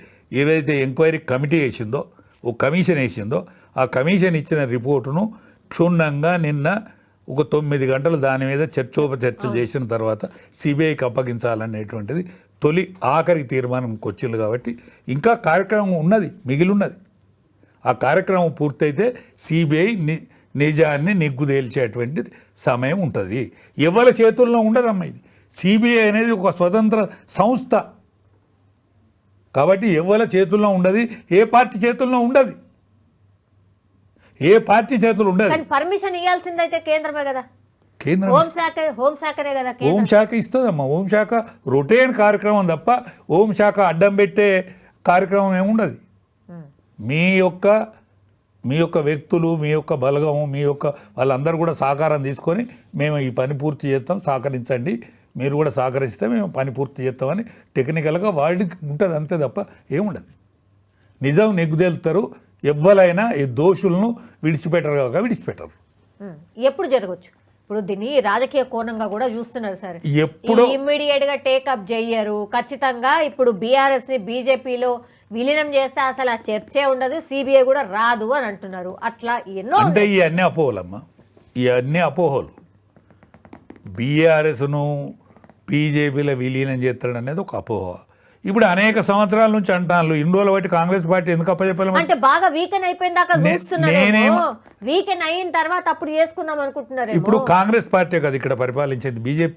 ఏదైతే ఎంక్వైరీ కమిటీ వేసిందో, ఓ కమిషన్ వేసిందో, ఆ కమిషన్ ఇచ్చిన రిపోర్టును క్షుణ్ణంగా నిన్న ఒక 9 గంటలు దాని మీద చర్చోపచర్చ చేసిన తర్వాత సిబిఐకి అప్పగించాలనేటువంటిది ఆఖరి తీర్మానంకి వచ్చింది. కాబట్టి ఇంకా కార్యక్రమం ఉన్నది, మిగిలి ఉన్నది. ఆ కార్యక్రమం పూర్తయితే సిబిఐ నిజాన్ని నిగ్గుదేల్చేటువంటి సమయం ఉంటుంది. ఎవరి చేతుల్లో ఉండదమ్మా ఇది. సిబిఐ అనేది ఒక స్వతంత్ర సంస్థ కాబట్టి ఎవరి చేతుల్లో ఉండదు, ఏ పార్టీ చేతుల్లో ఉండదు, ఏ పార్టీ చేతులు ఉండదు.
పర్మిషన్ ఇవ్వాల్సిందైతే కేంద్రమే కదా,
కేంద్రం
హోంశాఖనే కదా.
హోంశాఖ ఇస్తుందమ్మా. హోంశాఖ రొటీన్ కార్యక్రమం తప్ప హోంశాఖ అడ్డం పెట్టే కార్యక్రమం ఏముండదు. మీ యొక్క వ్యక్తులు, మీ యొక్క బలగము, మీ యొక్క వాళ్ళందరూ కూడా సహకారం తీసుకొని మేము ఈ పని పూర్తి చేస్తాం, సహకరించండి, మీరు కూడా సహకరిస్తే మేము పని పూర్తి చేస్తామని టెక్నికల్గా వాళ్ళకి ఉంటుంది, అంతే తప్ప ఏముండదు. నిజం నెగ్గుదేలుతారు. ఎవ్వరైనా ఈ దోషులను విడిచిపెట్టరు కాక విడిచిపెట్టరు.
ఎప్పుడు జరగచ్చు? ఇప్పుడు దీన్ని రాజకీయ కోణంగా కూడా చూస్తున్నారు సార్.
ఎప్పుడు
ఇమ్మీడియట్ గా టేకప్ చెయ్యరు. ఖచ్చితంగా ఇప్పుడు బీఆర్ఎస్ ని బీజేపీలో విలీనం చేస్తే అసలు ఆ చర్చే ఉండదు, సిబిఐ కూడా రాదు అని అంటున్నారు. అట్లా ఎన్నో
అంటే ఇవన్నీ అపోహలమ్మా, ఇవన్నీ అపోహలు. బీఆర్ఎస్ను బీజేపీలో విలీనం చేస్తాడు అనేది ఒక అపోహ. ఇప్పుడు అనేక సంవత్సరాల నుంచి అంటాను, ఇన్ని రోజులు బట్టి కాంగ్రెస్ పార్టీ ఎందుకు అప్పచెప్పాలి
అంటే బాగా వీకెన్ అయిపోయిన దాకా చూస్తున్నారు. వీకెన్ అయిన తర్వాత అప్పుడు చేసుకుందాం అనుకుంటున్నారు.
ఇప్పుడు కాంగ్రెస్ పార్టీ కదా ఇక్కడ పరిపాలించేది, బీజేపీ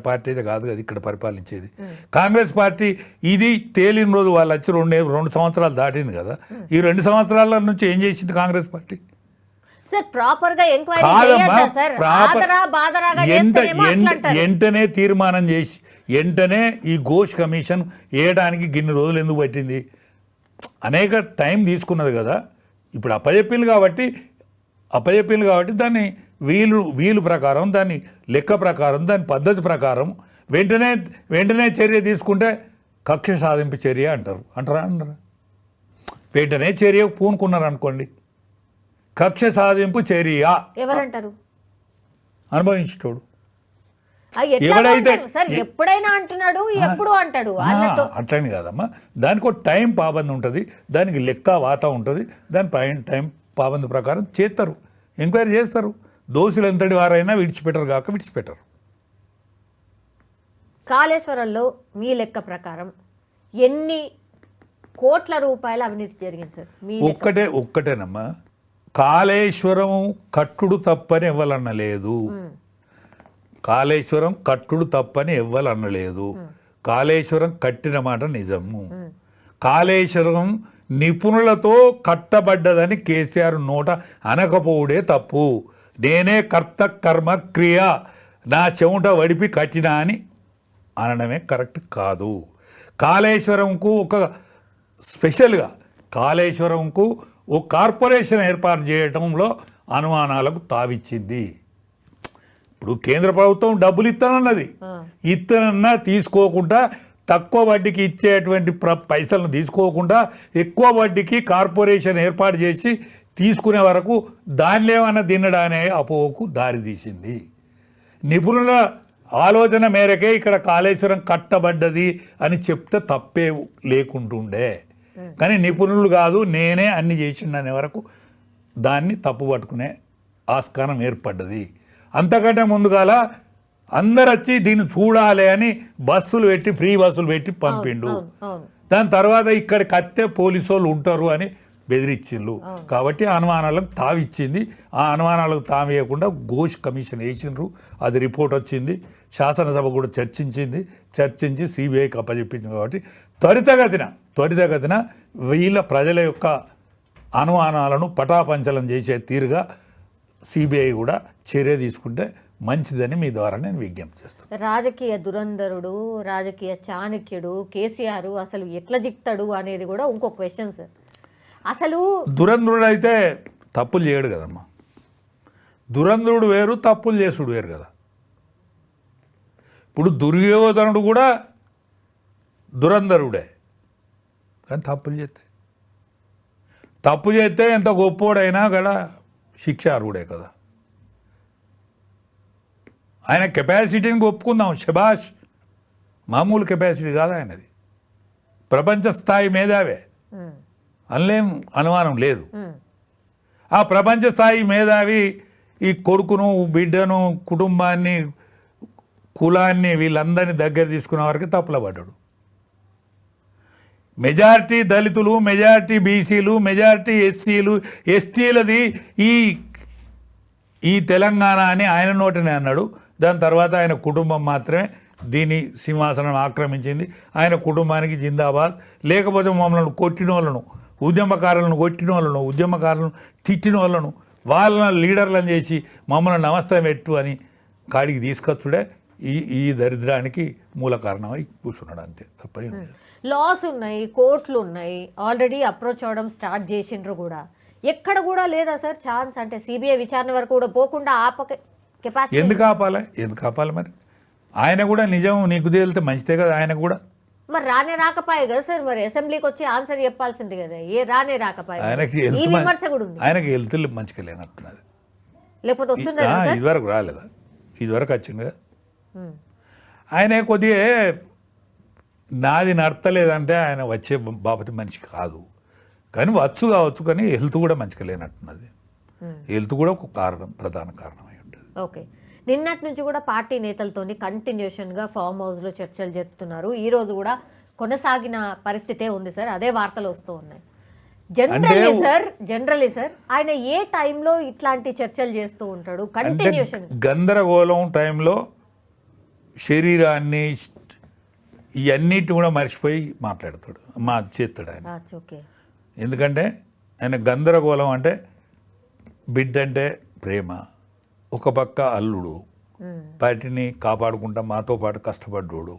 పార్టీ అయితే కాదు కదా ఇక్కడ పరిపాలించేది. కాంగ్రెస్ పార్టీ ఇది తేలిన రోజు వాళ్ళు వచ్చి 2 సంవత్సరాలు దాటింది కదా. ఈ 2 సంవత్సరాల నుంచి ఏం చేసింది కాంగ్రెస్ పార్టీ?
సార్ ప్రాపర్ గా ఎంక్వైరీ
వెంటనే తీర్మానం చేసి వెంటనే ఈ ఘోష్ కమిషన్ వేయడానికి గిన్ని రోజులు ఎందుకు పట్టింది? అనేక టైం తీసుకున్నది కదా. ఇప్పుడు అప్పచెప్పింది కాబట్టి దాన్ని వీలు ప్రకారం, దాని లెక్క ప్రకారం, దాని పద్ధతి ప్రకారం వెంటనే చర్య తీసుకుంటే కక్ష సాధింపు చర్య అంటారా వెంటనే చర్య పూనుకున్నారు అనుకోండి, కక్ష సాధింపు చర్య
ఎవరంటారు?
అనుభవించేటోడు.
ఎవడైతే సార్ ఎప్పుడైనా అంటున్నాడు, ఎప్పుడు అంటాడు.
అట్లని కాదమ్మా, దానికి ఒక టైం పాబంది ఉంటుంది, దానికి లెక్క వాత ఉంటుంది, దాని టైం పాబంది ప్రకారం చేస్తారు, ఎంక్వైరీ చేస్తారు. దోషులు ఎంతటి వారైనా విడిచిపెట్టరు.
కాళేశ్వరంలో మీ లెక్క ప్రకారం ఎన్ని కోట్ల రూపాయల అవినీతి జరిగింది సార్? మీ
ఒక్కటేనమ్మా, కాళేశ్వరం కట్టుడు తప్పని ఎవ్వలన్నలేదు. కాళేశ్వరం కట్టుడు తప్పని ఎవ్వలన్నలేదు. కాళేశ్వరం కట్టిన మాట నిజము. కాళేశ్వరం నిపుణులతో కట్టబడ్డదని కేసీఆర్ నోట అనకపోవుడే తప్పు. నేనే కర్త కర్మ క్రియ నా చెవుట వడిపి కట్టినా అని అనడమే కరెక్ట్ కాదు. కాళేశ్వరంకు ఒక స్పెషల్గా కాళేశ్వరంకు ఓ కార్పొరేషన్ ఏర్పాటు చేయడంలో అనుమానాలకు తావిచ్చింది. ఇప్పుడు కేంద్ర ప్రభుత్వం డబ్బులు ఇత్తనన్నా తీసుకోకుండా, తక్కువ వడ్డీకి ఇచ్చేటువంటి పైసలను తీసుకోకుండా ఎక్కువ వడ్డీకి కార్పొరేషన్ ఏర్పాటు చేసి తీసుకునే వరకు దానిలో ఏమైనా తినడానే అపోహకు దారితీసింది. నిపుణుల ఆలోచన మేరకే ఇక్కడ కాళేశ్వరం కట్టబడ్డది అని చెప్తే తప్పే లేకుంటుండే, కానీ నిపుణులు కాదు నేనే అన్ని చేసిండనే వరకు దాన్ని తప్పు పట్టుకునే ఆస్కారం ఏర్పడ్డది. అంతకంటే ముందుగాల అందరు వచ్చి దీన్ని చూడాలి అని ఫ్రీ బస్సులు పెట్టి పంపిండు. దాని తర్వాత ఇక్కడికి వస్తే పోలీసు వాళ్ళు ఉంటారు అని బెదిరించిండ్రు. కాబట్టి అనుమానాలకు తావిచ్చింది. ఆ అనుమానాలకు తావేయకుండా ఘోష్ కమిషన్ వేసిండ్రు. అది రిపోర్ట్ వచ్చింది, శాసనసభ కూడా చర్చించి సిబిఐకి అప్పచెప్పించింది. కాబట్టి త్వరితగతిన వీళ్ళ ప్రజల యొక్క అనుమానాలను పటాపంచలం చేసే తీరుగా సిబిఐ కూడా చర్య తీసుకుంటే మంచిదని మీ ద్వారా నేను విజ్ఞప్తి చేస్తాను.
రాజకీయ దురంధరుడు, రాజకీయ చాణక్యుడు కేసీఆర్ అసలు ఎట్లా జిక్తాడు అనేది కూడా ఇంకో క్వశ్చన్ సార్. అసలు
దురంధరుడు అయితే తప్పులు చేయడు కదమ్మా. దురంధరుడు వేరు, తప్పులు చేసుడు వేరు కదా. ఇప్పుడు దుర్యోధనుడు కూడా దురంధరుడే, కానీ తప్పు చేస్తే ఎంత గొప్పోడైనా కూడా శిక్షార్హుడే కదా. ఆయన కెపాసిటీని ఒప్పుకుందాం, శబాష్, మామూలు కెపాసిటీ కాదు ఆయనది, ప్రపంచ స్థాయి మేధావే, అందులేం అనుమానం లేదు. ఆ ప్రపంచ స్థాయి మేధావి ఈ కొడుకును, బిడ్డను, కుటుంబాన్ని, కులాన్ని వీళ్ళందరినీ దగ్గర తీసుకున్న వరకు తప్పుల పడ్డాడు. మెజారిటీ దళితులు, మెజారిటీ బీసీలు, మెజారిటీ ఎస్సీలు, ఎస్టీలది ఈ తెలంగాణ అని ఆయన నోటినే అన్నాడు. దాని తర్వాత ఆయన కుటుంబం మాత్రమే దీని సింహాసనం ఆక్రమించింది. ఆయన కుటుంబానికి జిందాబాద్. లేకపోతే మమ్మల్ని కొట్టిన వాళ్ళను, ఉద్యమకారులను తిట్టిన వాళ్ళను, వాళ్ళని లీడర్లను చేసి మమ్మల్ని నమస్తే పెట్టు అని కాడికి తీసుకొచ్చుడే ఈ దరిద్రానికి మూల కారణమై కూర్చున్నాడు, అంతే తప్ప.
లాస్ ఉన్నాయి, కోర్టులు ఉన్నాయి, ఆల్రెడీ అప్రోచ్ అవ్వడం స్టార్ట్ చేసిండ్రు కూడా. ఎక్కడ కూడా లేదా సార్ ఛాన్స్? అంటే సిబిఐ విచారణ వరకు కూడా పోకుండా కెపాసిటీ
ఎందుకు ఆపాలి మరి? ఆయన కూడా నిజం నీకు తేలితే మంచిదే కదా. ఆయన కూడా
మరి రాకపోయే కదా సార్, మరి అసెంబ్లీకి వచ్చి ఆన్సర్ చెప్పాల్సింది కదా. రాకపోయే
ఆయనకి హెల్త్ మంచిగా లేనట్టున్నది,
లేకపోతే వస్తుందా?
ఇదివరకు రాలేదా? ఇదివరకు వచ్చింది. ఆయన కొద్దిగా నాది నడతలేదంటే ఆయన వచ్చే బాపతి మనిషి కాదు, కానీ కావచ్చు, కానీ హెల్త్ కూడా మంచిగా లేనట్టున్నది. హెల్త్ కూడా ఒక ప్రధాన కారణం అయి ఉంటుంది.
ఓకే, నిన్నటి నుంచి కూడా పార్టీ నేతలతోని కంటిన్యూషన్గా ఫామ్ హౌస్లో చర్చలు జరుపుతున్నారు. ఈ రోజు కూడా కొనసాగిన పరిస్థితే ఉంది సార్, అదే వార్తలు వస్తూ ఉన్నాయి. జనరలీ సార్ ఆయన ఏ టైంలో ఇట్లాంటి చర్చలు చేస్తూ ఉంటాడు? కంటిన్యూషన్
గందరగోళం టైంలో శరీరాన్ని ఇవన్నిటి కూడా మర్చిపోయి మాట్లాడతాడు, చేస్తాడు ఆయన. ఎందుకంటే ఆయన గందరగోళం అంటే బిడ్డ అంటే ప్రేమ, ఒక పక్క అల్లుడు, పార్టీని కాపాడుకుంటా మాతో పాటు కష్టపడ్డాడు,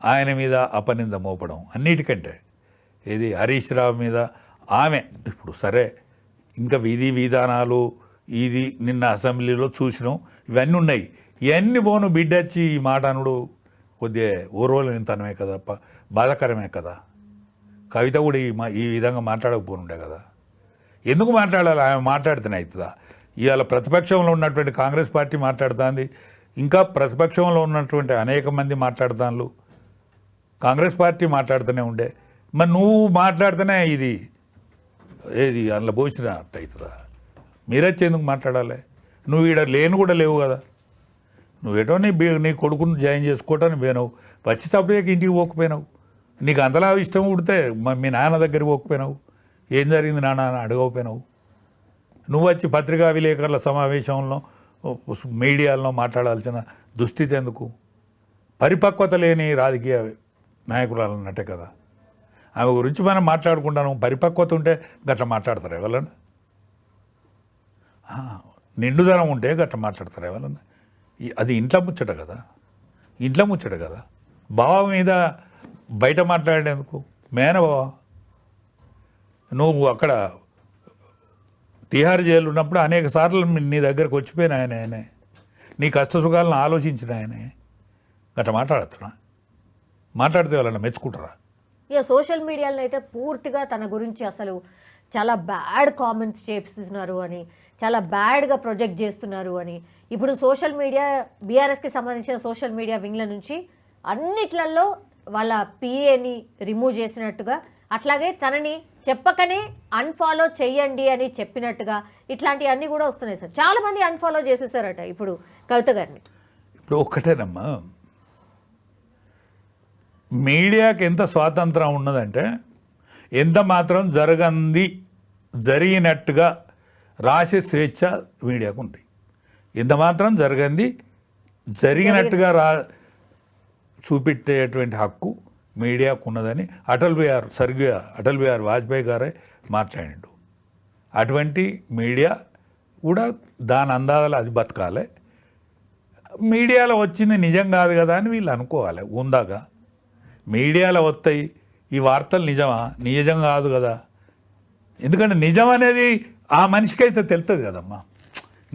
ఆయన మీద అపనింద మోపడం, అన్నిటికంటే ఇది హరీష్ రావు మీద ఆమె. ఇప్పుడు సరే ఇంకా విధి విధానాలు ఇది నిన్న అసెంబ్లీలో చూసినాం, ఇవన్నీ ఉన్నాయి. ఇవన్నీ పోను బిడ్డొచ్చి ఈ మాట అనుడు కొద్దిగా ఓర్వలేనితనమే కదా, బాధాకరమే కదా. కవిత కూడా ఈ విధంగా మాట్లాడకపోనుండే కదా. ఎందుకు మాట్లాడాలి? ఆమె మాట్లాడితేనే అవుతుందా? ఇవాళ ప్రతిపక్షంలో ఉన్నటువంటి కాంగ్రెస్ పార్టీ మాట్లాడుతుంది, ఇంకా ప్రతిపక్షంలో ఉన్నటువంటి అనేక మంది మాట్లాడుతాను, కాంగ్రెస్ పార్టీ మాట్లాడుతూనే ఉండే. మరి నువ్వు మాట్లాడితేనే ఇది ఏది అందులో పోసినట్టు అవుతుందా? మీరొచ్చి ఎందుకు మాట్లాడాలి? నువ్వు ఈడ లేను కూడా లేవు కదా. నువ్వేటో నీ కొడుకుని జాయిన్ చేసుకోవటానికి పోయినావు, వచ్చి సపరేట్ ఇంటికి పోకపోయినావు. నీకు అంతలా ఇష్టం ఉడితే మీ నాన్న దగ్గరికి పోకపోయినావు, ఏం జరిగింది నాన్న అని అడగకపోయినావు. నువ్వు వచ్చి పత్రికా విలేకరుల సమావేశంలో మీడియాలో మాట్లాడాల్సిన దుస్థితి ఎందుకు? పరిపక్వత లేని రాజకీయ నాయకురాలు అన్నట్టే కదా. ఆమె గురించి మనం మాట్లాడుకుంటాను. పరిపక్వత ఉంటే గట్ల మాట్లాడతారు ఎవరన్నా? నిండుదనం ఉంటే గట్ల మాట్లాడతారు ఎవరన్నా? అది ఇంట్లో ముచ్చట కదా, ఇంట్లో ముచ్చట కదా. బావ మీద బయట మాట్లాడేందుకు? మేనబావ నువ్వు అక్కడ తిహార్ జైలు ఉన్నప్పుడు అనేక సార్లు నీ దగ్గరకు వచ్చిపోయిన ఆయనే, నీ కష్ట సుఖాలను ఆలోచించిన ఆయనే. గట్లా మాట్లాడుతున్నా? మాట్లాడితే వాళ్ళని మెచ్చుకుంటారా?
ఇక సోషల్ మీడియాలో అయితే పూర్తిగా తన గురించి అసలు చాలా బ్యాడ్ కామెంట్స్ చేస్తున్నారు అని, చాలా బ్యాడ్గా ప్రొజెక్ట్ చేస్తున్నారు అని. ఇప్పుడు సోషల్ మీడియా బీఆర్ఎస్కి సంబంధించిన సోషల్ మీడియా వింగ్ల నుంచి అన్నిట్లలో వాళ్ళ పిఏని రిమూవ్ చేసినట్టుగా, అట్లాగే తనని చెప్పకనే అన్ఫాలో చెయ్యండి అని చెప్పినట్టుగా ఇట్లాంటివన్నీ కూడా వస్తున్నాయి సార్. చాలామంది అన్ఫాలో చేసేసారట ఇప్పుడు కవిత గారిని.
ఇప్పుడు ఒక్కటేనమ్మా, మీడియాకి ఎంత స్వాతంత్రం ఉన్నదంటే ఎంత మాత్రం జరిగినట్టుగా రాసే స్వేచ్ఛ మీడియాకు ఉంది. ఎంత మాత్రం జరిగినట్టుగా చూపెట్టేటువంటి హక్కు మీడియాకు ఉన్నదని స్వర్గీయ అటల్ బిహారీ వాజ్పేయి గారే మాట్లాడిండు. అటువంటి మీడియా కూడా దాని అందాల అది బతకాలి. మీడియాలో వచ్చింది నిజం కాదు కదా అని వీళ్ళు అనుకోవాలి. ఉందాగా మీడియాలో వస్తాయి ఈ వార్తలు నిజం కాదు కదా. ఎందుకంటే నిజం అనేది ఆ మనిషికైతే తెలుస్తుంది కదమ్మా,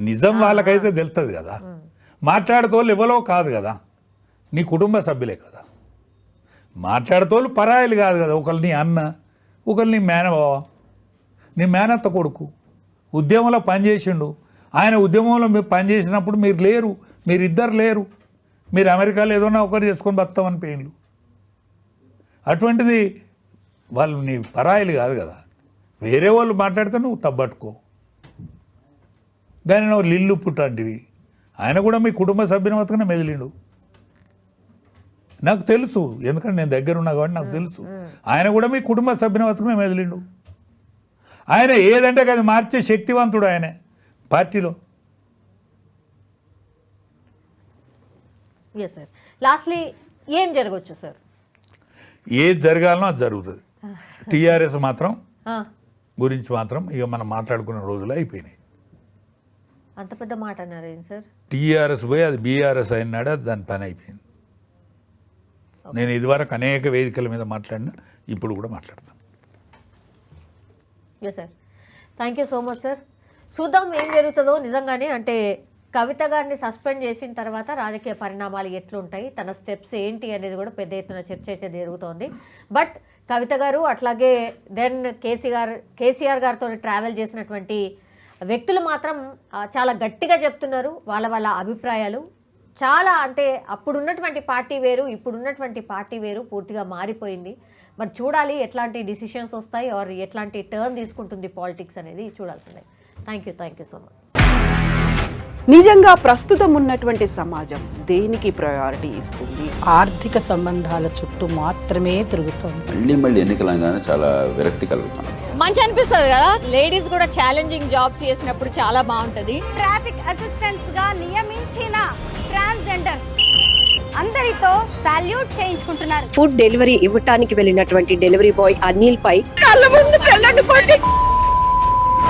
నిజం వాళ్ళకైతే తెలుస్తుంది కదా. మాట్లాడేతోళ్ళు ఎవరో కాదు కదా, నీ కుటుంబ సభ్యులే కదా. మాట్లాడేతోళ్ళు పరాయిలు కాదు కదా. ఒకళ్ళు నీ అన్న, ఒకళ్ళు నీ మేనబావ, నీ మేనత్త కొడుకు ఉద్యమంలో పనిచేసిండు. ఆయన ఉద్యమంలో మీరు పనిచేసినప్పుడు మీరిద్దరు లేరు. మీరు అమెరికాలో ఏదన్నా ఒకరు చేసుకొని బతామని పోయిండ్రు. అటువంటిది వాళ్ళు నీ పరాయిలు కాదు కదా. వేరే వాళ్ళు మాట్లాడితే నువ్వు తప్పట్టుకో. కానీ నువ్వు లిల్లు పుట్టంటివి. ఆయన కూడా మీ కుటుంబ సభ్యుని బతుకునే మెదిలిండు. నాకు తెలుసు, ఎందుకంటే నేను దగ్గర ఉన్నా కాబట్టి నాకు తెలుసు. ఆయన కూడా మీ కుటుంబ సభ్యుని బతుకునే మెదిలిండు. ఆయన ఏదంటే అది మార్చే శక్తివంతుడు ఆయనే పార్టీలో.
సార్ లాస్ట్లీ ఏం జరగవచ్చు సార్?
ఏది జరగాలనో అది జరుగుతుంది. టీఆర్ఎస్ మాత్రం గురించి మాత్రం ఇక మనం మాట్లాడుకున్న రోజులు అయిపోయినాయి.
అంత పెద్ద మాట అన్నారు ఏం సార్?
టీఆర్ఎస్ పోయి అది బీఆర్ఎస్ అయినాడు, అది దాని పని అయిపోయింది. నేను ఇదివరకు అనేక వేదికల మీద మాట్లాడినా, ఇప్పుడు కూడా మాట్లాడతాను.
Sir thank you so much sir. చూద్దాం ఏం జరుగుతుందో. నిజంగానే అంటే కవిత గారిని సస్పెండ్ చేసిన తర్వాత రాజకీయ పరిణామాలు ఎట్లుంటాయి, తన స్టెప్స్ ఏంటి అనేది కూడా పెద్ద ఎత్తున చర్చ అయితే జరుగుతోంది. బట్ కవిత గారు అట్లాగే దెన్ కేసీఆర్ గారితో ట్రావెల్ చేసినటువంటి వ్యక్తులు మాత్రం చాలా గట్టిగా చెప్తున్నారు వాళ్ళ అభిప్రాయాలు. చాలా అంటే అప్పుడున్నటువంటి పార్టీ వేరు, ఇప్పుడున్నటువంటి పార్టీ వేరు, పూర్తిగా మారిపోయింది. మరి చూడాలి ఎట్లాంటి డిసిషన్స్ వస్తాయి ఆర్ ఎట్లాంటి టర్న్ తీసుకుంటుంది పాలిటిక్స్ అనేది చూడాల్సిందే. Thank you so much.
నిజంగా ప్రస్తుతం ఉన్నటువంటి సమాజం దేనికి ప్రయారిటీ ఇస్తుంది?
ఆర్థిక సంబంధాల చుట్టూ మాత్రమే తిరుగుతుంది.
మళ్ళీ ఎన్నికలంగానే చాలా విరక్తి కలుగుతాం.
మంచి అనిపిస్తుంది కదా, లేడీస్ కూడా ఛాలెంజింగ్ జాబ్స్ చేసినప్పుడు చాలా బాగుంటది.
ట్రాఫిక్ అసిస్టెంట్స్ గా నియమించిన ట్రాన్స్జెండర్స్ అందరితో సాల్యూట్ చేయించుకుంటున్నారు.
ఫుడ్ డెలివరీ ఇవ్వటానికి వెళ్ళినటువంటి డెలివరీ బాయ్ అనిల్ పై కళ్ళ ముందు